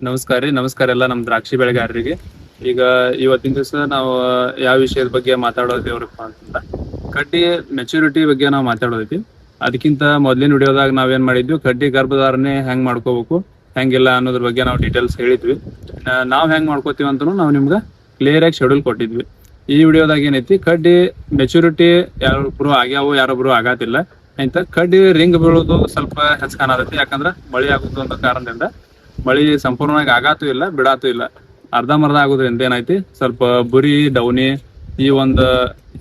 ನಮಸ್ಕಾರ ರೀ. ನಮಸ್ಕಾರ ಎಲ್ಲ ನಮ್ಮ ದ್ರಾಕ್ಷಿ ಬೆಳೆಗಾರರಿಗೆ. ಈಗ ಇವತ್ತಿನ ದಿವಸ ನಾವು ಯಾವ ವಿಷಯದ ಬಗ್ಗೆ ಮಾತಾಡೋದೇವ್ರಪ್ಪ ಅಂತಂದ್ರ ಕಡ್ಡಿ ಮೆಚುರಿಟಿ ಬಗ್ಗೆ ನಾವು ಮಾತಾಡೋದೈತಿ. ಅದಕ್ಕಿಂತ ಮೊದ್ಲಿನ ವಿಡಿಯೋದಾಗ ನಾವೇನ್ ಮಾಡಿದ್ವಿ, ಕಡ್ಡಿ ಗರ್ಭಧಾರಣೆ ಹೆಂಗ್ ಮಾಡ್ಕೋಬೇಕು ಹೆಂಗಿಲ್ಲ ಅನ್ನೋದ್ರ ಬಗ್ಗೆ ನಾವು ಡೀಟೇಲ್ಸ್ ಹೇಳಿದ್ವಿ. ನಾವ್ ಹೆಂಗ್ ಮಾಡ್ಕೋತೀವಿ ಅಂತನೂ ನಾವು ನಿಮ್ಗೆ ಕ್ಲಿಯರ್ ಆಗಿ ಶೆಡ್ಯೂಲ್ ಕೊಟ್ಟಿದ್ವಿ. ಈ ವಿಡಿಯೋದಾಗ ಏನೈತಿ, ಕಡ್ಡಿ ಮೆಚುರಿಟಿ ಯಾರೊಬ್ರು ಆಗ್ಯಾವು ಯಾರೊಬ್ರು ಆಗತ್ತಿಲ್ಲ ಅಂತ ಕಡ್ಡಿ ರಿಂಗ್ ಬೀಳೋದು ಸ್ವಲ್ಪ ಹೆಚ್ಚು ಕಾಣತೈತಿ. ಯಾಕಂದ್ರ ಮಳಿ ಆಗುದು ಅಂತ ಕಾರಣದಿಂದ ಮಳಿ ಸಂಪೂರ್ಣವಾಗಿ ಆಗಾತು ಇಲ್ಲ ಬಿಡಾತು ಇಲ್ಲ, ಅರ್ಧಂಬರ್ಧ ಆಗೋದ್ರಿಂದ ಏನೈತಿ, ಸ್ವಲ್ಪ ಬುರಿ ಡೌನಿ ಈ ಒಂದು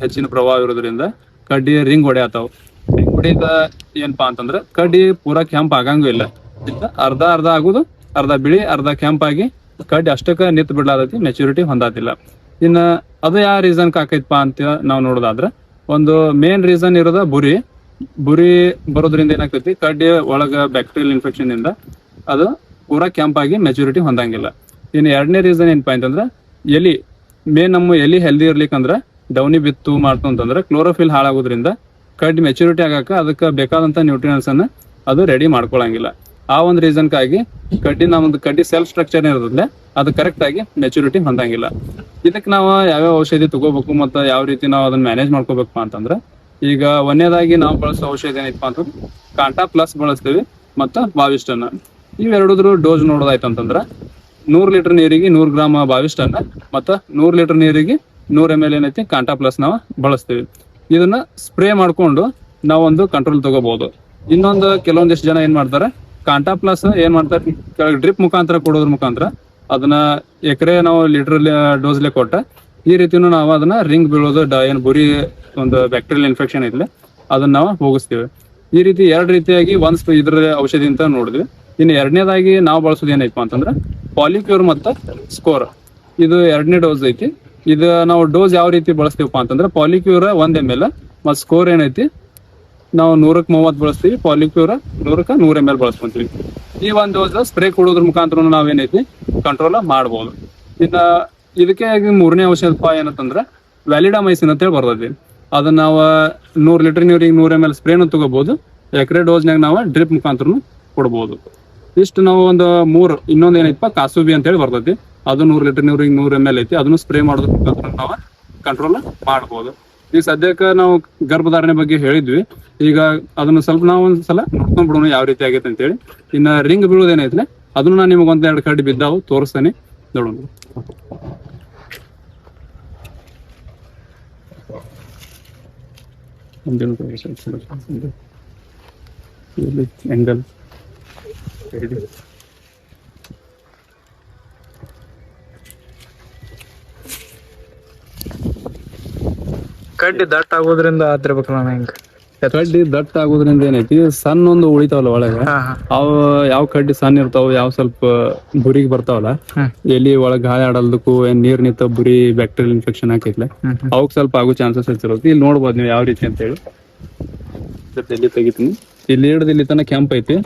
ಹೆಚ್ಚಿನ ಪ್ರಭಾವ ಇರೋದ್ರಿಂದ ಕಡ್ಡಿ ರಿಂಗ್ ಹೊಡೆಯತಾವ್. ರಿಂಗ್ ಹೊಡೆದ ಏನಪ್ಪಾ ಅಂತಂದ್ರ ಕಡ್ಡಿ ಪೂರಾ ಕೆಂಪ್ ಆಗಂಗೂ ಇಲ್ಲ, ಅರ್ಧ ಅರ್ಧ ಆಗುದು, ಅರ್ಧ ಬಿಳಿ ಅರ್ಧ ಕೆಂಪಾಗಿ ಕಡ್ಡಿ ಅಷ್ಟಕ್ಕ ನಿಂತ್ ಬಿಡ್ಲಾದೈತಿ, ಮೆಚುರಿಟಿ ಹೊಂದಾತಿಲ್ಲ. ಇನ್ನ ಅದು ಯಾವ ರೀಸನ್ ಆಕೈತಪ್ಪ ಅಂತ ನಾವು ನೋಡೋದಾದ್ರ, ಒಂದು ಮೇನ್ ರೀಸನ್ ಇರೋದ ಬುರಿ ಬರೋದ್ರಿಂದ ಏನಾಗ್ತೈತಿ, ಕಡ್ಡಿ ಒಳಗ ಬ್ಯಾಕ್ಟೀರಿಯಲ್ ಇನ್ಫೆಕ್ಷನ್ ಇಂದ ಅದು ಪೂರಾ ಕೆಂಪಾಗಿ ಮೆಚುರಿಟಿ ಹೊಂದಂಗಿಲ್ಲ. ಇನ್ನು ಎರಡನೇ ರೀಸನ್ ಏನಪ್ಪಾ ಅಂತಂದ್ರ, ಎಲಿ ನಮ್ಮ ಎಲಿ ಹೆಲ್ದಿ ಇರ್ಲಿಕ್ಕಂದ್ರ ಡೌನಿ ಬಿತ್ತು ಮಾಡ್ತು ಅಂತಂದ್ರ ಕ್ಲೋರೋಫಿಲ್ ಹಾಳಾಗೋದ್ರಿಂದ ಕಡ್ಡಿ ಮೆಚುರಿಟಿ ಆಗಾಕ ಅದಕ್ಕೆ ಬೇಕಾದಂತ ನ್ಯೂಟ್ರಿಯನ್ಸ್ ಅನ್ನ ಅದು ರೆಡಿ ಮಾಡ್ಕೊಳಂಗಿಲ್ಲ. ಆ ಒಂದು ರೀಸನ್ಗಾಗಿ ನಮ್ದು ಕಡ್ಡಿ ಸೆಲ್ಫ್ ಸ್ಟ್ರಕ್ಚರ್ ಇರೋದ್ರಿಂದ ಅದು ಕರೆಕ್ಟ್ ಆಗಿ ಮೆಚುರಿಟಿ ಹೊಂದಂಗಿಲ್ಲ. ಇದಕ್ಕೆ ನಾವು ಯಾವ್ಯಾವ ಔಷಧಿ ತಗೋಬೇಕು ಮತ್ತು ಯಾವ ರೀತಿ ನಾವು ಅದನ್ನ ಮ್ಯಾನೇಜ್ ಮಾಡ್ಕೋಬೇಕಪ್ಪ ಅಂತಂದ್ರ, ಈಗ ಒಂದನೇದಾಗಿ ನಾವು ಬಳಸೋ ಔಷಧಿ ಏನೈತಪ್ಪ ಅಂತಂದ್ರೆ ಕಾಂಟಾ ಪ್ಲಸ್ ಬಳಸ್ತೀವಿ ಮತ್ತು ಬಾವಿಸ್ಟನ್ನ. ಇವೆರಡುದ್ರ ಡೋಸ್ ನೋಡೋದಾಯ್ತು ಅಂತಂದ್ರ 100 ಲೀಟರ್ ನೀರಿಗೆ 100 ಗ್ರಾಮ್ ಬಾವಿಸ್ಟನ್ನ ಮತ್ತು 100 ಲೀಟರ್ ನೀರಿಗೆ 100 ml ಏನೈತಿ ಕಾಂಟಾ ಪ್ಲಸ್ ನಾವು ಬಳಸ್ತೀವಿ. ಇದನ್ನ ಸ್ಪ್ರೇ ಮಾಡ್ಕೊಂಡು ನಾವೊಂದು ಕಂಟ್ರೋಲ್ ತಗೋಬಹುದು. ಇನ್ನೊಂದು ಕೆಲವೊಂದಿಷ್ಟು ಜನ ಏನ್ ಮಾಡ್ತಾರೆ, ಕಾಂಟಾ ಪ್ಲಸ್ ಏನ್ ಮಾಡ್ತಾರೆ, ಡ್ರಿಪ್ ಮುಖಾಂತರ ಕೊಡೋದ್ರ ಮುಖಾಂತರ ಅದನ್ನ ಎಕರೆ ನಾವು ಲೀಟರ್ ಡೋಸ್ಲೆ ಕೊಟ್ಟ ಈ ರೀತಿನೂ ನಾವು ಅದನ್ನ ರಿಂಗ್ ಬೀಳೋದು ಏನ್ ಬುರಿ ಒಂದು ಬ್ಯಾಕ್ಟೀರಿಯಲ್ ಇನ್ಫೆಕ್ಷನ್ ಐತ್ಲೆ ಅದನ್ನ ನಾವು ಹೋಗಿಸ್ತೀವಿ. ಈ ರೀತಿ ಎರಡು ರೀತಿಯಾಗಿ ಇದ್ರ ಔಷಧಿ ಅಂತ ನೋಡಿದ್ವಿ. ಇನ್ನು ಎರಡನೇದಾಗಿ ನಾವು ಬಳಸೋದು ಏನೈತಪ್ಪ ಅಂತಂದ್ರೆ ಪಾಲಿಕ್ಯೂರ್ ಮತ್ತು ಸ್ಕೋರ್. ಇದು ಎರಡನೇ ಡೋಸ್ ಐತಿ. ಇದು ನಾವು ಡೋಸ್ ಯಾವ ರೀತಿ ಬಳಸ್ತೀವಪ್ಪ ಅಂತಂದ್ರೆ, ಪಾಲಿಕ್ಯೂರ್ 1 ml ಮತ್ತು ಸ್ಕೋರ್ ಏನೈತಿ ನಾವು 100ಕ್ಕೆ 30 ಬಳಸ್ತೀವಿ, ಪಾಲಿಕ್ಯೂರ್ 100ಕ್ಕೆ 100 ml ಬಳಸ್ಕೊಂತೀವಿ. ಈ ಒಂದು ಡೋಸ್ ಸ್ಪ್ರೇ ಕೊಡೋದ್ರ ಮುಖಾಂತರ ನಾವೇನೈತಿ ಕಂಟ್ರೋಲ್ ಮಾಡ್ಬೋದು. ಇನ್ನ ಇದಕ್ಕೆ ಮೂರನೇ ಔಷಧಪ್ಪ ಏನಂತಂದ್ರೆ ವ್ಯಾಲಿಡಮೈಸಿನ್ ಅಂತ ಹೇಳಿ ಬರ್ತೈತಿ. ಅದನ್ನ ನಾವು 100 ಲೀಟರ್ ನೀರಿಗೆ 100 ml ಸ್ಪ್ರೇನು ತಗೋಬಹುದು, ಎಕರೆ ಡೋಸ್ನಾಗ ನಾವು ಡ್ರಿಪ್ ಮುಖಾಂತರ ಕೊಡ್ಬೋದು. ಇಷ್ಟು ನಾವು ಒಂದು ಇನ್ನೊಂದು ಏನೈತಪ್ಪ ಕಾಸುಬಿ ಅಂತ ಹೇಳಿ ಬರ್ತೈತಿ. ಅದು 100 ಲೀಟರ್ ನೀರಿಗೆ 100 ml ಐತಿ. ಅದನ್ನು ಸ್ಪ್ರೇ ಮಾಡೋದ್ರ ಮುಖಾಂತರ ನಾವು ಕಂಟ್ರೋಲ್ ಮಾಡ್ಬೋದು. ಈಗ ಸದ್ಯಕ್ಕೆ ನಾವು ಗರ್ಭಧಾರಣೆ ಬಗ್ಗೆ ಹೇಳಿದ್ವಿ. ಈಗ ಅದನ್ನ ಸ್ವಲ್ಪ ನಾವು ಒಂದ್ಸಲ ನೋಡ್ಕೊಂಡ್ಬಿಡೋಣ ಯಾವ ರೀತಿ ಆಗೈತೆ ಅಂತೇಳಿ. ಇನ್ನ ರಿಂಗ್ ಬೀಳೋದೇನೈತ್ಲೆ ಅದನ್ನು ನಾನು ನಿಮಗೆ 1-2 ಕಡ್ಡಿ ಬಿದ್ದಾವು ತೋರಿಸ್ತೇನೆ, ನೋಡೋಣ. ಎಂಗಲ್ ಕಡ್ಡಿ ದಟ್ಟ ಆಗೋದ್ರಿಂದ ಆತಿರ್ಬೇಕಲ್ಲ ಹೆಂಗ, ಕಡ್ಡಿ ದಟ್ಟ ಆಗೋದ್ರಿಂದ ಏನೈತಿ, ಸಣ್ಣ ಒಂದು ಉಳಿತಾವಲ್ಲ ಒಳಗ, ಅವ ಯಾವ ಕಡ್ಡಿ ಸಣ್ಣ ಇರ್ತಾವ, ಯಾವ ಸ್ವಲ್ಪ ಬುರಿಗೆ ಬರ್ತಾವಲ್ಲ, ಎಲ್ಲಿ ಒಳಗ ಗಾಯ ಆಡಲ್ದಕ್ಕೂ ನೀರ್ ನಿಂತ ಬುರಿ ಬ್ಯಾಕ್ಟೀರಿಯಲ್ ಇನ್ಫೆಕ್ಷನ್ ಹಾಕೈತ್ಲೆ ಅವಕ್ ಸ್ವಲ್ಪ ಆಗೋ ಚಾನ್ಸಸ್ ಹೆಚ್ಚಿರುತ್ತೆ. ಇಲ್ಲಿ ನೋಡ್ಬೋದು ನೀವು ಯಾವ ರೀತಿ ಅಂತ ಹೇಳಿ. ಎಲ್ಲಿ ತೆಗಿತೀನಿ, ಇಲ್ಲಿ ಹಿಡಿದು ಇಲ್ಲಿ ತನಕ ಕೆಂಪ್ ಐತಿ.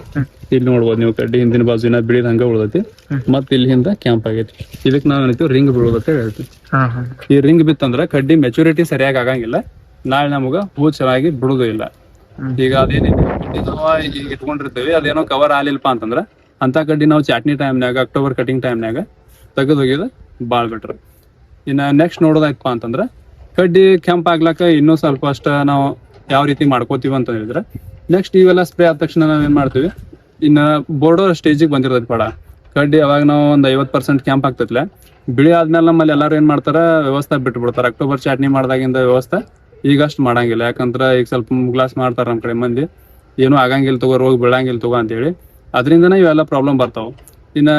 ಇಲ್ಲಿ ನೋಡ್ಬೋದು ನೀವು ಕಡ್ಡಿ ಹಿಂದಿನ ಬಾಜುನ ಬಿಳಿದ ಹಂಗ ಉಳ್ದೈತಿ, ಮತ್ ಇಲ್ಲಿ ಹಿಂದ ಕೆಂಪ್ ಆಗೈತಿ. ಇದಕ್ ನಾವ್ ಏನೈತಿ ರಿಂಗ್ ಬೀಳೋದತ್ತ ಹೇಳ್ತೀವಿ. ಈ ರಿಂಗ್ ಬಿತ್ತಂದ್ರ ಕಡ್ಡಿ ಮೆಚುರಿಟಿ ಸರಿಯಾಗಿ ಆಗಂಗಿಲ್ಲ, ನಾಳೆ ನಮಗ ಹೂ ಚೆನ್ನಾಗಿ ಬಿಡುದು ಇಲ್ಲ. ಈಗ ಅದೇನೈತಿ ಈಗ ಇಟ್ಕೊಂಡಿರ್ತೀವಿ, ಅದೇನೋ ಕವರ್ ಆಗ್ಲಿಲ್ಲಪ್ಪ ಅಂತಂದ್ರ ಅಂತ ಕಡ್ಡಿ ನಾವು ಚಾಟ್ನಿ ಟೈಮ್ನಾಗ, ಅಕ್ಟೋಬರ್ ಕಟಿಂಗ್ ಟೈಮ್ನಾಗ ತೆಗೆದು ಹೋಗಿದ ಬಾಳ್ ಬೆಟ್ರ್. ಇನ್ನ ನೆಕ್ಸ್ಟ್ ನೋಡೋದಾಯ್ತಪ್ಪ ಅಂತಂದ್ರ ಕಡ್ಡಿ ಕೆಂಪ್ ಆಗ್ಲಾಕ ಇನ್ನೂ ಸ್ವಲ್ಪ ಅಷ್ಟ ನಾವು ಯಾವ ರೀತಿ ಮಾಡ್ಕೋತೀವಿ ಅಂತ ಹೇಳಿದ್ರೆ, ನೆಕ್ಸ್ಟ್ ಇವೆಲ್ಲ ಸ್ಪ್ರೇ ಆದ ತಕ್ಷಣ ನಾವ್ ಏನ್ ಮಾಡ್ತೀವಿ, ಇನ್ನ ಬೋರ್ಡೋ ಸ್ಟೇಜಿಗೆ ಬಂದಿರ್ತೈತಿ ಪಡ ಕಡ್ಡಿ. ಅವಾಗ ನಾವು ಒಂದು 50% ಕ್ಯಾಂಪ್ ಆಗ್ತೈತ್ಲೆ, ಬಿಳಿ ಆದ್ಮೇಲೆ ನಮ್ಮಲ್ಲಿ ಎಲ್ಲಾರು ಏನ್ ಮಾಡ್ತಾರ, ವ್ಯವಸ್ಥೆ ಬಿಟ್ಟು ಬಿಡ್ತಾರ. ಅಕ್ಟೋಬರ್ ಚಾಟ್ನಿ ಮಾಡ್ದಾಗಿಂದ ವ್ಯವಸ್ಥೆ ಈಗಷ್ಟು ಮಾಡಂಗಿಲ್ಲ, ಯಾಕಂದ್ರ ಈಗ ಸ್ವಲ್ಪ ಗ್ಲಾಸ್ ಮಾಡ್ತಾರ ನಮ್ ಕಡೆ ಮಂದಿ, ಏನು ಆಗಂಗಿಲ್ಲ ತಗೋ, ರೋಗ ಬೀಳಂಗಿಲ್ಲ ತಗೋ ಅಂತೇಳಿ. ಅದರಿಂದನೇ ಇವೆಲ್ಲ ಪ್ರಾಬ್ಲಮ್ ಬರ್ತಾವ. ಇನ್ನ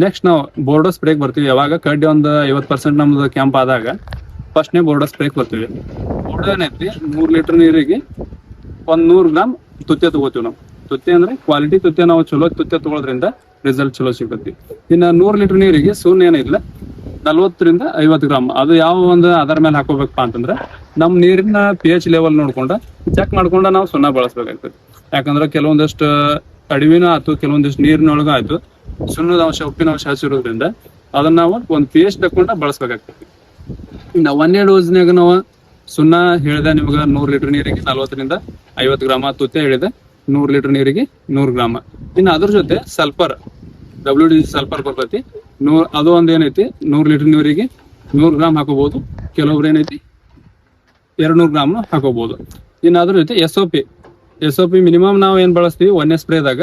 ನೆಕ್ಸ್ಟ್ ನಾವು ಬೋರ್ಡೋ ಸ್ಪ್ರೇಗ್ ಬರ್ತೀವಿ. ಯಾವಾಗ ಕಡ್ಡಿ ಒಂದು 50% ನಮ್ದು ಕ್ಯಾಂಪ್ ಆದಾಗ ಫಸ್ಟ್ನೇ ಬೋರ್ಡೋ ಸ್ಪ್ರೇಗ್ ಬರ್ತೀವಿ. ಬೋರ್ಡೋ ಏನೈತಿ 100 ಲೀಟರ್ ನೀರಿಗೆ 100 ಗ್ರಾಮ್ ತುತ್ತೆ ತಗೋತೀವಿ ನಾವು. ತುತ್ತೆ ಅಂದ್ರೆ ಕ್ವಾಲಿಟಿ ತುತ್ತೆ, ನಾವು ಚಲೋ ತುತ್ತೆ ತಗೊಳೋದ್ರಿಂದ ರಿಸಲ್ಟ್ ಚಲೋ ಸಿಗುತ್ತೆ. ಇನ್ನ 100 ಲೀಟರ್ ನೀರಿಗೆ ಸುಣ್ಣ ಏನಿಲ್ಲ 40ರಿಂದ 50 ಗ್ರಾಮ್. ಅದು ಯಾವ ಒಂದು ಅದರ ಮೇಲೆ ಹಾಕೋಬೇಕಪ್ಪ ಅಂತಂದ್ರೆ ನಮ್ ನೀರಿನ pH ಲೆವೆಲ್ ನೋಡ್ಕೊಂಡ ಚೆಕ್ ಮಾಡ್ಕೊಂಡ ನಾವು ಸುಣ್ಣ ಬಳಸ್ಬೇಕಾಗ್ತದೆ. ಯಾಕಂದ್ರೆ ಕೆಲವೊಂದಷ್ಟು ಅಡವಿನ ಆಯ್ತು, ಕೆಲವೊಂದಿಷ್ಟು ನೀರಿನೊಳಗ ಆಯ್ತು ಸುಣ್ಣದ ಅಂಶ, ಉಪ್ಪಿನ ಅಂಶ ಹಸಿರೋದ್ರಿಂದ ಅದನ್ನ ನಾವು ಒಂದು pH ತಕೊಂಡ ಬಳಸ್ಬೇಕಾಗ್ತದೆ. ಇನ್ನ 1ನೇ ಡೋಸ್ನಾಗ ನಾವು ಸುಣ್ಣ ಹೇಳಿದೆ ನಿಮ್ಗೆ 100 ಲೀಟರ್ ನೀರಿಗೆ 40ರಿಂದ 50 ಗ್ರಾಮ, ತುತ್ತೆ ಹೇಳಿದೆ 100 ಲೀಟರ್ ನೀರಿಗೆ 100 ಗ್ರಾಮ. ಇನ್ನು ಅದ್ರ ಜೊತೆ ಸಲ್ಫರ್ WD ಸಲ್ಫರ್ ಬರ್ತೈತಿ. ಅದು ಒಂದ್ ಏನೈತಿ 100 ಲೀಟರ್ ನೀರಿಗೆ 100 ಗ್ರಾಮ್ ಹಾಕೋಬಹುದು. ಕೆಲವೊಬ್ರು ಏನೈತಿ 200 ಗ್ರಾಮ್ ಹಾಕೋಬಹುದು. ಇನ್ನು ಅದ್ರ ಜೊತೆ SOP ಮಿನಿಮಮ್ ನಾವು ಏನ್ ಬಳಸ್ತೀವಿ ಒಂದೇ ಸ್ಪ್ರೇದಾಗ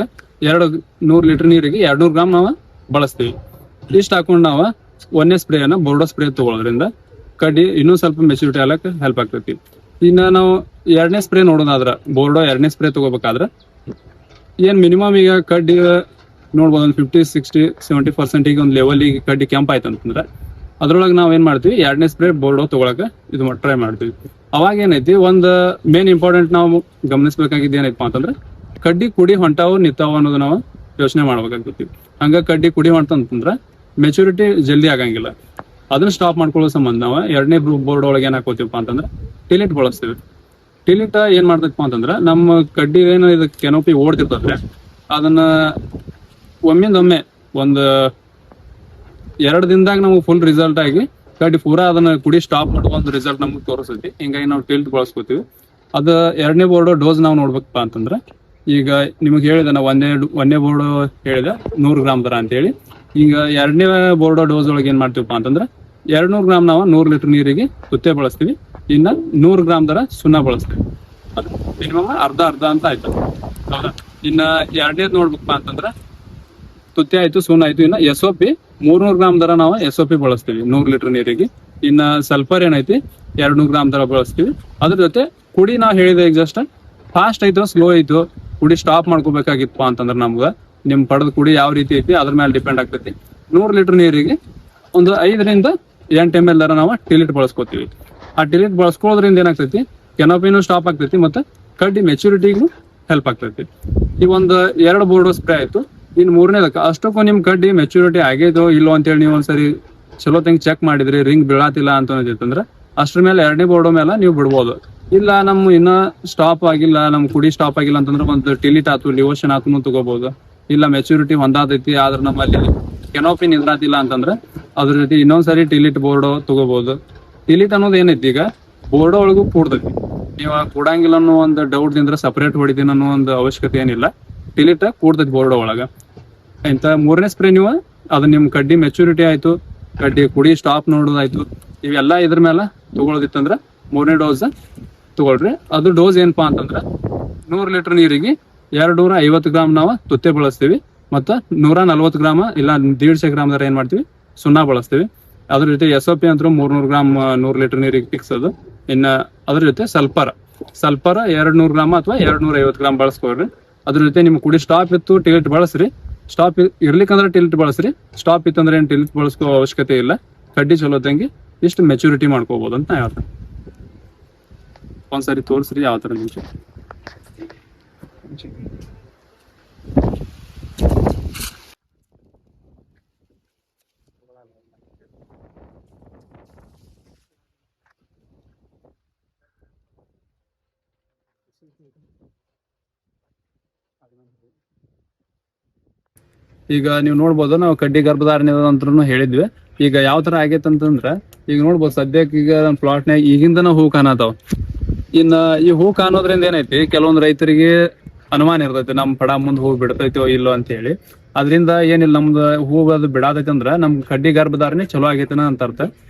100 ಲೀಟರ್ ನೀರಿಗೆ 200 ಗ್ರಾಮ್ ನಾವು ಬಳಸ್ತೀವಿ. ಇಷ್ಟು ಹಾಕೊಂಡು ನಾವು ಒಂದೇ ಸ್ಪ್ರೇನ ಬೋರ್ಡೋ ಸ್ಪ್ರೇ ತಗೊಳ್ಳೋದ್ರಿಂದ ಕಡ್ಡಿ ಇನ್ನೂ ಸ್ವಲ್ಪ ಮೆಚುರಿಟಿ ಆಗಕ್ಕೆ ಹೆಲ್ಪ್ ಆಗ್ತೈತಿ. ಇನ್ನ ನಾವು 2ನೇ ಸ್ಪ್ರೇ ನೋಡೋದಾದ್ರ ಬೋರ್ಡೋ 2ನೇ ಸ್ಪ್ರೇ ತಗೋಬೇಕಾದ್ರೆ ಏನ್ ಮಿನಿಮಮ್ ಈಗ ಕಡ್ಡಿ ನೋಡ್ಬೋದು ಒಂದು 50-60-70% ಒಂದು ಲೆವೆಲಿಗೆ ಕಡ್ಡಿ ಕೆಂಪ್ ಆಯ್ತು ಅಂತಂದ್ರೆ ಅದ್ರೊಳಗೆ ನಾವ್ ಏನ್ ಮಾಡ್ತೀವಿ 2ನೇ ಸ್ಪ್ರೇ ಬೋರ್ಡೋ ತಗೊಳಕ ಇದು ಟ್ರೈ ಮಾಡ್ತೀವಿ. ಅವಾಗ ಏನೈತಿ ಒಂದು ಮೇನ್ ಇಂಪಾರ್ಟೆಂಟ್ ನಾವು ಗಮನಿಸಬೇಕಾಗಿದ್ದು ಏನೈತಪ್ಪ ಅಂತಂದ್ರೆ ಕಡ್ಡಿ ಕುಡಿ ಹೊಂಟಾವು ನಿಂತಾವು ಅನ್ನೋದು ನಾವು ಯೋಚನೆ ಮಾಡ್ಬೇಕಾಗ್ತೈತಿ. ಹಂಗ ಕಡ್ಡಿ ಕುಡಿ ಹೊಂಟಂತಂದ್ರ ಮೆಚುರಿಟಿ ಜಲ್ದಿ ಆಗಂಗಿಲ್ಲ. ಅದನ್ನ ಸ್ಟಾಪ್ ಮಾಡ್ಕೊಳ್ಳೋ ಸಂಬಂಧ ನಾವು 2ನೇ ಬೋರ್ಡ್ ಒಳಗೆ ಏನ್ ಹಾಕೋತೀವಪ್ಪ ಅಂತಂದ್ರೆ ಟಿಲಿಟ್ ಬಳಸ್ತೀವಿ. ಟಿಲಿಟ್ ಏನ್ ಮಾಡ್ತೈತಪ್ಪ ಅಂತಂದ್ರ ನಮ್ಮ ಕಡ್ಡಿ ಏನು ಇದು ಕೆನೋಪಿ ಓಡ್ತಿರ್ತದ್ರೆ ಅದನ್ನ ಒಮ್ಮಿಂದೊಮ್ಮೆ ಒಂದು 2 ದಿನದಾಗ ನಮ್ಗೆ ಫುಲ್ ರಿಸಲ್ಟ್ ಆಗಿ ಕಡ್ಡಿ ಪೂರಾ ಅದನ್ನ ಕುಡಿ ಸ್ಟಾಪ್ ಮಾಡೋ ಒಂದು ರಿಸಲ್ಟ್ ನಮ್ಗೆ ತೋರಿಸ್ತೈತಿ. ಹಿಂಗಾಗಿ ನಾವು ಟಿಲ್ಟ್ ಬಳಸ್ಕೋತೀವಿ. ಅದ 2ನೇ ಬೋರ್ಡ್ ಡೋಸ್ ನಾವು ನೋಡ್ಬೇಕಪ್ಪ ಅಂತಂದ್ರ ಈಗ ನಿಮಗೆ ಹೇಳಿದೆ ನಾವು ಒಂದೇ ಬೋರ್ಡ್ ಹೇಳಿದೆ 100 ಗ್ರಾಮ್ ತರ ಅಂತ ಹೇಳಿ. ಈಗ 2ನೇ ಬೋರ್ಡ್ ಡೋಸ್ ಒಳಗೆ ಏನ್ ಮಾಡ್ತೀವಪ್ಪ ಅಂತಂದ್ರ 200 ಗ್ರಾಮ್ ನಾವು 100 ಲೀಟರ್ ನೀರಿಗೆ ತುತ್ತೆ ಬಳಸ್ತೀವಿ. ಇನ್ನ 100 ಗ್ರಾಮ್ ತರ ಸುಣ್ಣ ಬಳಸ್ತೀವಿ. ಅದು ಮಿನಿಮಮ್ ಅರ್ಧ ಅಂತ ಆಯ್ತು. ಹೌದಾ? ಇನ್ನ 2ನೇದ್ ನೋಡ್ಬೇಕಪ್ಪ ಅಂತಂದ್ರ ತುತ್ತೆ ಆಯ್ತು, ಸುಣ್ಣ ಆಯ್ತು. ಇನ್ನ SOP 300 ಗ್ರಾಮ್ ತರ ನಾವು SOP ಬಳಸ್ತೀವಿ 100 ಲೀಟರ್ ನೀರಿಗೆ. ಇನ್ನ ಸಲ್ಫರ್ ಏನೈತಿ 200 ಗ್ರಾಮ್ ತರ ಬಳಸ್ತೀವಿ. ಅದ್ರ ಜೊತೆ ಕುಡಿ ನಾವು ಹೇಳಿದೆ ಈಗ ಜಸ್ಟ್ ಫಾಸ್ಟ್ ಆಯ್ತು ಸ್ಲೋ ಆಯ್ತು ಕುಡಿ ಸ್ಟಾಪ್ ಮಾಡ್ಕೋಬೇಕಾಗಿತ್ತು ಅಂತಂದ್ರೆ ನಮ್ಗ ನಿಮ್ ಪಡೆದ ಕುಡಿ ಯಾವ ರೀತಿ ಐತಿ ಅದ್ರ ಮೇಲೆ ಡಿಪೆಂಡ್ ಆಗ್ತೈತಿ. 100 ಲೀಟರ್ ನೀರಿಗೆ ಒಂದು 5ರಿಂದ 8 ml ತರ ನಾವು ಟಿಲಿಟ್ ಬಳಸ್ಕೋತೀವಿ. ಆ ಟಿಲಿಟ್ ಬಳಸ್ಕೊಳ್ಳೋದ್ರಿಂದ ಏನಾಗ್ತೈತಿ ಕೆನೋಪಿನೂ ಸ್ಟಾಪ್ ಆಗ್ತೈತಿ ಮತ್ತೆ ಕಡ್ಡಿ ಮೆಚುರಿಟಿಗೂ ಹೆಲ್ಪ್ ಆಗ್ತೈತಿ. ಈ ಒಂದು 2 ಬೋರ್ಡ್ ಸ್ಪ್ರೇ ಆಯ್ತು. ಇನ್ನು 3ನೇದಕ್ಕೆ ಅಷ್ಟಕ್ಕೂ ನಿಮ್ ಕಡ್ಡಿ ಮೆಚುರಿಟಿ ಆಗೈತೋ ಇಲ್ಲೋ ಅಂತೇಳಿ ನೀವು ಒಂದ್ಸರಿ ಚಲೋ ತಂಗ್ ಚೆಕ್ ಮಾಡಿದ್ರಿ ರಿಂಗ್ ಬೀಳಾತಿಲ್ಲ ಅಂತಂದ್ರೆ ಅಷ್ಟ್ರ ಮೇಲೆ 2ನೇ ಬೋರ್ಡ್ ಮೇಲೆ ನೀವು ಬಿಡ್ಬೋದು. ಇಲ್ಲ ನಮ್ಮ ಇನ್ನ ಸ್ಟಾಪ್ ಆಗಿಲ್ಲ, ನಮ್ ಕುಡಿ ಸ್ಟಾಪ್ ಆಗಿಲ್ಲ ಅಂತಂದ್ರೆ ಒಂದು ಟಿಲಿಟ್ ಆತು ಲಿವೋಷನ್ ಆತು ತಗೋಬಹುದು. ಇಲ್ಲ ಮೆಚುರಿಟಿ ಹೊಂದಾದೈತಿ ಆದ್ರೆ ನಮ್ಮಲ್ಲಿ ಕೆನೋಪಿ ನಿಂದ್ರಾತಿಲ್ಲ ಅಂತಂದ್ರೆ ಅದ್ರ ಜೊತೆ ಇನ್ನೊಂದ್ಸರಿ ಟಿಲಿಟ್ ಬೋರ್ಡ್ ತಗೋಬಹುದು. ಟಿಲಿಟ್ ಅನ್ನೋದು ಏನೈತಿ ಈಗ ಬೋರ್ಡ್ ಒಳಗೂ ಕೂಡ್ತೈತಿ. ನೀವು ಕೂಡಂಗಿಲ್ಲ ಅನ್ನೋ ಒಂದು ಡೌಟ್ ದಿಂದ ಸಪರೇಟ್ ಹೊಡಿತೀನಿ ಅನ್ನೋ ಒಂದು ಅವಶ್ಯಕತೆ ಏನಿಲ್ಲ. ಟಿಲಿಟ್ ಕೂಡ್ತೈತಿ ಬೋರ್ಡ್ ಒಳಗ. ಇಂತ 3ನೇ ಸ್ಪ್ರೇ ನೀವು ಅದು ನಿಮ್ ಕಡ್ಡಿ ಮೆಚುರಿಟಿ ಆಯ್ತು, ಕಡ್ಡಿ ಕುಡಿ ಸ್ಟಾಪ್ ನೋಡೋದಾಯ್ತು, ಇವೆಲ್ಲ ಇದ್ರ ಮೇಲೆ ತಗೊಳೋದಿತ್ತಂದ್ರ 3ನೇ ಡೋಸ್ ತಗೊಳ್ರಿ. ಅದು ಡೋಸ್ ಏನಪ್ಪಾ ಅಂತಂದ್ರ 100 ಲೀಟರ್ ನೀರಿಗೆ 250 ಗ್ರಾಮ್ ನಾವು ತುತ್ತೆ ಬಳಸ್ತೀವಿ. ಮತ್ತ 140 ಗ್ರಾಮ್ ಇಲ್ಲ 150 ಗ್ರಾಮ್ ದರ ಏನ್ ಮಾಡ್ತೀವಿ ಸುಣ್ಣ ಬಳಸ್ತೀವಿ. ಅದ್ರ ಜೊತೆ SOP ಅಂತೂ 300 ಗ್ರಾಮ್ 100 ಲೀಟರ್ ನೀರಿಗೆ ಫಿಕ್ಸ್ ಅದು. ಇನ್ನ ಅದ್ರ ಜೊತೆ ಸಲ್ಫರ್ 200 ಗ್ರಾಮ್ ಅಥವಾ 250 ಗ್ರಾಮ್ ಬಳಸ್ಕೊಳ್ರಿ. ಅದ್ರ ಜೊತೆ ನಿಮ್ ಕುಡಿ ಸ್ಟಾಪ್ ಇತ್ತು ಟಿಲಿಟ್ ಬಳಸ್ರಿ. ಸ್ಟಾಪ್ ಇರ್ಲಿಕ್ಕಂದ್ರೆ ಟಿಲಿಟ್ ಬಳಸ್ರಿ. ಸ್ಟಾಪ್ ಇತ್ತಂದ್ರೆ ಏನ್ ಟಿಲಿಟ್ ಬಳಸ್ಕೋ ಅವಶ್ಯಕತೆ ಇಲ್ಲ. ಕಡ್ಡಿ ಚಲೋ ತಂಗಿ ಇಷ್ಟು ಮೆಚುರಿಟಿ ಮಾಡ್ಕೋಬಹುದು ಅಂತ ಹೇಳ್ತಾರೆ. ಒಂದ್ಸರಿ ತೋರಿಸ್ರಿ ಯಾವ ತರ ನಿಮಿಷ. ಈಗ ನೀವು ನೋಡ್ಬೋದು ನಾವು ಕಡ್ಡಿ ಗರ್ಭಧಾರಣೆ ಅಂತೂ ಹೇಳಿದ್ವಿ. ಈಗ ಯಾವ ತರ ಆಗೈತೆ ಅಂತಂದ್ರ ಈಗ ನೋಡ್ಬೋದು ಸದ್ಯಕ್ಕೆ ಈಗ ನಮ್ಮ ಪ್ಲಾಟ್ನಾಗ ಈಗಿಂದನ ಹೂ ಕಾಣತಾವ. ಇನ್ನ ಈ ಹೂ ಕಾಣೋದ್ರಿಂದ ಏನೈತಿ ಕೆಲವೊಂದು ರೈತರಿಗೆ ಅನುಮಾನ ಇರ್ತೈತಿ ನಮ್ ಪಡ ಮುಂದ್ ಹೂ ಬಿಡ್ತೈತೋ ಇಲ್ಲೋ ಅಂತ ಹೇಳಿ. ಅದ್ರಿಂದ ಏನಿಲ್ಲ ನಮ್ದು ಹೂ ಅದು ಬಿಡಾತೈತಿ ಅಂದ್ರ ನಮ್ ಕಡ್ಡಿ ಗರ್ಭಧಾರಣೆ ಚಲೋ ಆಗೈತನ ಅಂತ ಅರ್ಥ.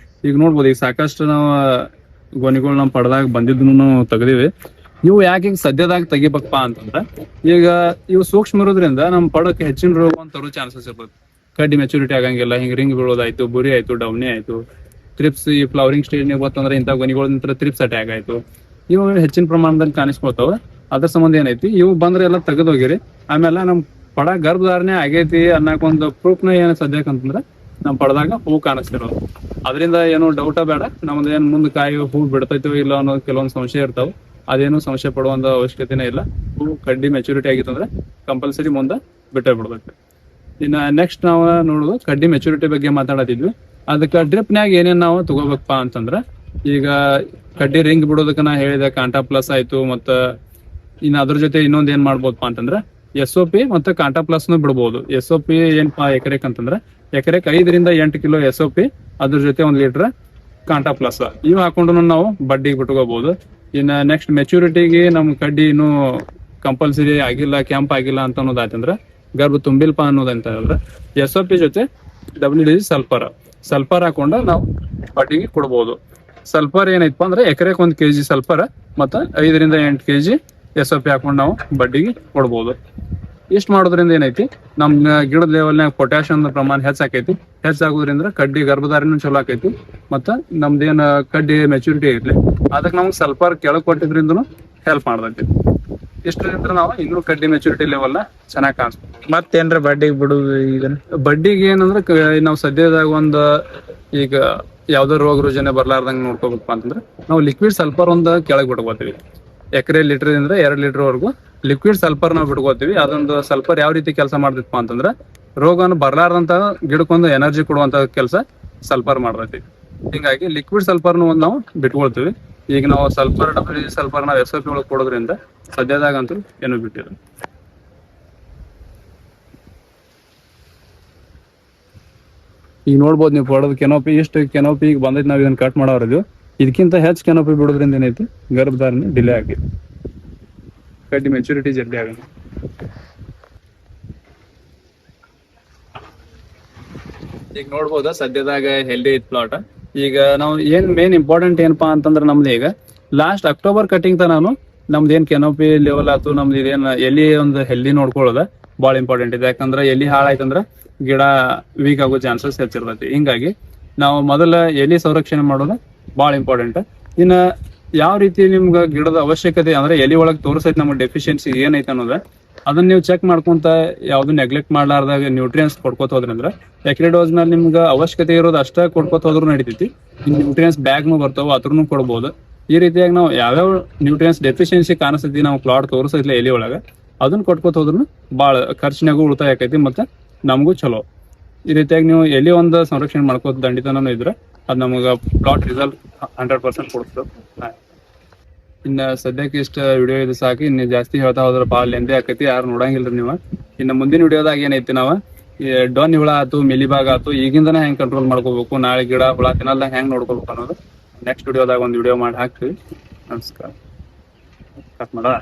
ಈಗ ನೋಡ್ಬೋದು ಈಗ ಸಾಕಷ್ಟು ನಾವು ಗೊನೆಗಳು ನಮ್ ಪಡದಾಗ ಬಂದಿದ್ನು ತೆಗ್ದಿವಿ. ಇವು ಯಾಕೆ ಈಗ ಸದ್ಯದಾಗ ತೆಗಿಬೇಕಪ್ಪ ಅಂತಂದ್ರ ಈಗ ಇವು ಸೂಕ್ಷ್ಮ ಇರೋದ್ರಿಂದ ನಮ್ ಪಡಕ್ಕೆ ಹೆಚ್ಚಿನ ರೋಗ ತರೋ ಚಾನ್ಸಸ್ ಇರ್ತದೆ. ಕಡ್ಡಿ ಮೆಚುರಿಟಿ ಆಗಂಗಿಲ್ಲ, ಹಿಂಗ್ ರಿಂಗ್ ಬೀಳೋದಾಯ್ತು, ಬುರಿ ಆಯ್ತು, ಡೌನಿ ಆಯ್ತು, ಥ್ರಿಪ್ಸ್ ಈ ಫ್ಲವರಿಂಗ್ ಸ್ಟೇಜ್ ಗೊತ್ತಂದ್ರೆ ಇಂಥ ಗೊನೆಗಳ ನಂತರ ಥ್ರಿಪ್ಸ್ ಅಟ್ಯಾಕ್ ಆಯ್ತು. ಇವು ಹೆಚ್ಚಿನ ಪ್ರಮಾಣದಲ್ಲಿ ಕಾಣಿಸ್ಕೊಳ್ತಾವ. ಅದ್ರ ಸಂಬಂಧ ಏನೈತಿ ಇವು ಬಂದ್ರೆ ಎಲ್ಲ ತೆಗೆದೋಗಿರಿ. ಆಮೇಲೆ ನಮ್ ಪಡ ಗರ್ಭಧಾರಣೆ ಆಗೈತಿ ಅನ್ನಕೊಂದು ಪ್ರೂಫ್ನ ಏನ್ ಸದ್ಯಕ್ಕೆ ಅಂತಂದ್ರೆ ನಮ್ ಪಡದಾಗ ಹೂ ಕಾಣಿಸ್ತಿರೋದು. ಅದರಿಂದ ಏನು ಡೌಟ ಬೇಡ. ನಮ್ದು ಏನ್ ಮುಂದ್ ಕಾಯಿ ಹೂ ಬಿಡ್ತೈತೋ ಇಲ್ಲ ಅನ್ನೋ ಕೆಲವೊಂದು ಸಂಶಯ ಇರ್ತಾವ. ಅದೇನು ಸಂಶಯ ಪಡುವಂತ ಅವಶ್ಯಕತೆನೇ ಇಲ್ಲ. ಹೂ ಕಡ್ಡಿ ಮೆಚುರಿಟಿ ಆಗಿತ್ತಂದ್ರೆ ಕಂಪಲ್ಸರಿ ಮುಂದೆ ಬಿಟ್ಟೇ ಬಿಡ್ಬೇಕು. ಇನ್ನ ನೆಕ್ಸ್ಟ್ ನಾವು ನೋಡೋದು ಕಡ್ಡಿ ಮೆಚುರಿಟಿ ಬಗ್ಗೆ ಮಾತಾಡತಿದ್ವಿ. ಅದಕ್ಕೆ ಡ್ರಿಪ್ನ್ಯಾಗ ಏನೇನ್ ನಾವು ತಗೋಬೇಕಪ್ಪ ಅಂತಂದ್ರ ಈಗ ಕಡ್ಡಿ ರಿಂಗ್ ಬಿಡೋದಕ್ಕೆ ನಾ ಹೇಳಿದೆ ಕಾಂಟಾ ಪ್ಲಸ್ ಆಯ್ತು. ಮತ್ತ ಇನ್ನು ಅದ್ರ ಜೊತೆ ಇನ್ನೊಂದ್ ಏನ್ ಮಾಡ್ಬೋದಪ್ಪ ಅಂತಂದ್ರ SOP ಮತ್ತೆ ಕಾಂಟಾ ಪ್ಲಸ್ ನು ಬಿಡ್ಬೋದು. SOP ಏನಪ್ಪಾ ಎಕರೆಕ್ ಅಂತಂದ್ರ ಎಕರೆಕ್ 5ರಿಂದ 8 ಕಿಲೋ SOP ಅದ್ರ ಜೊತೆ 1 ಲೀಟರ್ ಕಾಂಟಾ ಪ್ಲಸ್ ಇವ್ ಹಾಕೊಂಡು ನಾವು ಬಡ್ಡಿಗೆ ಬಿಟ್ಕೋಬಹುದು. ಇನ್ನ ನೆಕ್ಸ್ಟ್ ಮೆಚುರಿಟಿಗೆ ನಮ್ ಕಡ್ಡಿ ಇನ್ನು ಕಂಪಲ್ಸರಿ ಆಗಿಲ್ಲ, ಕ್ಯಾಂಪ್ ಆಗಿಲ್ಲ ಅಂತ ಅನ್ನೋದಾಯ್ತಂದ್ರ ಗರ್ಭ ತುಂಬಿಲ್ಪ ಅನ್ನೋದಂತ ಹೇಳಿದ್ರೆ SOP ಜೊತೆ WD ಸಲ್ಫರ್ ಹಾಕೊಂಡ ನಾವು ಬಡ್ಡಿಗೆ ಕೊಡ್ಬೋದು. ಸಲ್ಫರ್ ಏನೈತಪ್ಪ ಅಂದ್ರೆ ಎಕರೆಗೆ 1 kg ಸಲ್ಫರ್ ಮತ್ತು 5 ರಿಂದ 8 kg SOP ಹಾಕೊಂಡು ನಾವು ಬಡ್ಡಿಗೆ ಕೊಡ್ಬೋದು. ಇಷ್ಟು ಮಾಡೋದ್ರಿಂದ ಏನೈತಿ ನಮ್ಮ ಗಿಡದ ಲೆವೆಲ್ನಾಗ ಪೊಟ್ಯಾಷಿಯಂ ಪ್ರಮಾಣ ಹೆಚ್ಚಾಕೈತಿ. ಹೆಚ್ಚಾಗೋದ್ರಿಂದ ಕಡ್ಡಿ ಗರ್ಭಧಾರಣೆ ಚಲೋ ಆಕೈತಿ. ಮತ್ತು ನಮ್ದೇನು ಕಡ್ಡಿ ಮೆಚುರಿಟಿ ಐತ್ಲಿ ಅದಕ್ಕೆ ನಮ್ಗೆ ಸಲ್ಫರ್ ಕೆಳಗೆ ಕೊಟ್ಟಿದ್ರಿಂದನು ಹೆಲ್ಪ್ ಮಾಡ್ತೈತಿ. ಇಷ್ಟರಿಂದ ನಾವು ಇನ್ನೂ ಕಡ್ಡಿ ಮೆಚುರಿಟಿ ಲೆವೆಲ್ ಚೆನ್ನಾಗಿ ಕಾಣಿಸ್ತೀವಿ. ಮತ್ತೇನ್ರ ಬಡ್ಡಿಗೆ ಬಿಡುದು ಈಗ ಬಡ್ಡಿಗೆ ಏನಂದ್ರೆ ನಾವು ಸದ್ಯದಾಗ ಒಂದು ಈಗ ಯಾವ್ದೋ ರೋಗ ರುಜಿನ ಬರ್ಲಾರ್ದಂಗೆ ನೋಡ್ಕೋಬೇಕಪ್ಪ ಅಂತಂದ್ರೆ ನಾವು ಲಿಕ್ವಿಡ್ ಸಲ್ಫರ್ ಒಂದು ಕೆಳಗೆ ಬಿಟ್ಕೋತೀವಿ. ಎಕರೆ ಲೀಟರ್ದಿಂದ 2 ಲೀಟರ್ವರೆಗೂ ಲಿಕ್ವಿಡ್ ಸಲ್ಫರ್ ನಾವು ಬಿಟ್ಕೋತೀವಿ. ಅದೊಂದು ಸಲ್ಫರ್ ಯಾವ ರೀತಿ ಕೆಲಸ ಮಾಡ್ತಿತ್ತಪ್ಪ ಅಂತಂದ್ರೆ ರೋಗವನ್ನು ಬರ್ಲಾರ್ದಂತ ಗಿಡಕ್ಕೊಂದು ಎನರ್ಜಿ ಕೊಡುವಂತ ಕೆಲಸ ಸಲ್ಫರ್ ಮಾಡ್ತೈತಿ. ಹಿಂಗಾಗಿ ಲಿಕ್ವಿಡ್ ಸಲ್ಫರ್ನ ಒಂದು ನಾವು ಬಿಟ್ಕೊಳ್ತೀವಿ. ಈಗ ನಾವು ಸಲ್ಫರ್ ನಾವು SOP ಒಳಗೆ ಕೊಡೋದ್ರಿಂದ ಸದ್ಯದಾಗಂತೂ ಏನು ಬಿಟ್ಟಿಲ್ಲ. ಈಗ ನೋಡ್ಬೋದು ನೀವು ಪಡೋದು ಕೆನೋಪಿ ಎಷ್ಟು ಕೆನೋಪಿ ಈಗ ಬಂದೈತಿ. ನಾವು ಇದನ್ನ ಕಟ್ ಮಾಡೋರಿದ್ವಿ. ಇದಕ್ಕಿಂತ ಹೆಚ್ಚು ಕೆನೋಪಿ ಬಿಡೋದ್ರಿಂದ ಏನೈತಿ ಗರ್ಭಧಾರಣೆ ಡಿಲೇ ಆಗೈತಿ. ಕಡ್ಡಿ ಮೆಚುರಿಟಿ ಜಲ್ದಿ ಆಗಲ್ಲ. ಈಗ ನೋಡ್ಬೋದ ಸದ್ಯದಾಗ ಹೆಲ್ದಿ ಐತ್ ಪ್ಲಾಟ್. ಈಗ ನಾವು ಏನ್ ಮೇನ್ ಇಂಪಾರ್ಟೆಂಟ್ ಏನಪ್ಪಾ ಅಂತಂದ್ರೆ ನಮ್ದು ಈಗ ಲಾಸ್ಟ್ ಅಕ್ಟೋಬರ್ ಕಟಿಂಗ್ ನಾನು ನಮ್ದು ಏನ್ ಕೆನೋಪಿ ಲೆವೆಲ್ ಆಯ್ತು ನಮ್ದು ಇದೇನ್ ಎಲ್ಲಿ ಒಂದು ಹೆಲ್ದಿ ನೋಡ್ಕೊಳ್ಳೋದ ಭಾಳ ಇಂಪಾರ್ಟೆಂಟ್ ಇದೆ. ಯಾಕಂದ್ರೆ ಎಲ್ಲಿ ಹಾಳಾಯ್ತಂದ್ರ ಗಿಡ ವೀಕ್ ಆಗೋ ಚಾನ್ಸಸ್ ಹೆಚ್ಚಿರ್ತೈತಿ. ಹಿಂಗಾಗಿ ನಾವು ಮೊದಲ ಎಲಿ ಸಂರಕ್ಷಣೆ ಮಾಡೋದು ಭಾಳ ಇಂಪಾರ್ಟೆಂಟ್. ಇನ್ನ ಯಾವ ರೀತಿ ನಿಮ್ಗೆ ಗಿಡದ ಅವಶ್ಯಕತೆ ಅಂದ್ರೆ ಎಲಿ ಒಳಗೆ ತೋರಿಸೈತಿ ನಮ್ಗೆ ಡೆಫಿಷಿಯನ್ಸಿ ಏನೈತೆ ಅನ್ನೋದ ಅದನ್ನ ನೀವು ಚೆಕ್ ಮಾಡ್ಕೊಂತ ಯಾವ್ದು ನೆಗ್ಲೆಕ್ಟ್ ಮಾಡ್ಲಾರ್ದಾಗ ನ್ಯೂಟ್ರಿಯನ್ಸ್ ಕೊಡ್ಕೋತ ಹೋದ್ರಂದ್ರ ಎಕರೆ ಡೋಸ್ ಮೇಲೆ ನಿಮ್ಗೆ ಅವಶ್ಯಕತೆ ಇರೋದು ಅಷ್ಟೇ ಕೊಡ್ಕೋತ ಹೋದ್ರು ನಡಿತೈತಿ. ನ್ಯೂಟ್ರಿಯನ್ಸ್ ಬ್ಯಾಗ್ನು ಬರ್ತಾವ ಅದ್ರೂ ಕೊಡ್ಬೋದು. ಈ ರೀತಿಯಾಗಿ ನಾವು ಯಾವ್ಯಾವ ನ್ಯೂಟ್ರಿಯನ್ಸ್ ಡೆಫಿಷಿಯನ್ಸಿ ಕಾಣಿಸ್ತೈತಿ ನಾವು ಪ್ಲಾಟ್ ತೋರಿಸೈತಿಲ್ಲ ಎಲಿ ಒಳಗ ಅದನ್ನ ಕೊಟ್ಕೋತ ಹೋದ್ರು ಭಾಳ ಖರ್ಚಿನಾಗೂ ಉಳಿತಾಯ ಆಕೈತಿ ಮತ್ತು ನಮಗೂ ಚಲೋ. ಈ ರೀತಿಯಾಗಿ ನೀವು ಎಲ್ಲಿ ಒಂದು ಸಂರಕ್ಷಣೆ ಮಾಡ್ಕೋತ ದಂಡಿತನೂ ಇದ್ರೆ ಅದು ನಮಗೆ ಪ್ಲಾಟ್ ರಿಸಲ್ಟ್ 100% ಕೊಡ್ತದೆ. ಇನ್ನು ಸದ್ಯಕ್ಕೆ ಇಷ್ಟ ವಿಡಿಯೋ ಇದು ಸಾಕು. ಇನ್ನು ಜಾಸ್ತಿ ಹೇಳ್ತಾ ಹೋದ್ರೆ ಭಾಳ ಲೆಂದಿ ಆಕೈತಿ, ಯಾರು ನೋಡಂಗಿಲ್ರಿ ನೀವು. ಇನ್ನು ಮುಂದಿನ ವಿಡಿಯೋದಾಗ ಏನೈತಿ ನಾವು ಡೊನ್ ಹುಳ ಆಯ್ತು ಮಿಲಿಬಾಗ್ ಆಯ್ತು ಈಗಿಂದನೇ ಹೆಂಗೆ ಕಂಟ್ರೋಲ್ ಮಾಡ್ಕೋಬೇಕು, ನಾಳೆ ಗಿಡ ಹುಳ ತಿನ್ನಲ್ದಂಗ ಹೆಂಗೆ ನೋಡ್ಕೋಬೇಕು ಅನ್ನೋದು ನೆಕ್ಸ್ಟ್ ವಿಡಿಯೋದಾಗ ಒಂದು ವಿಡಿಯೋ ಮಾಡಿ ಹಾಕ್ತೀವಿ. ನಮಸ್ಕಾರ. ಕಟ್ ಮಾಡ.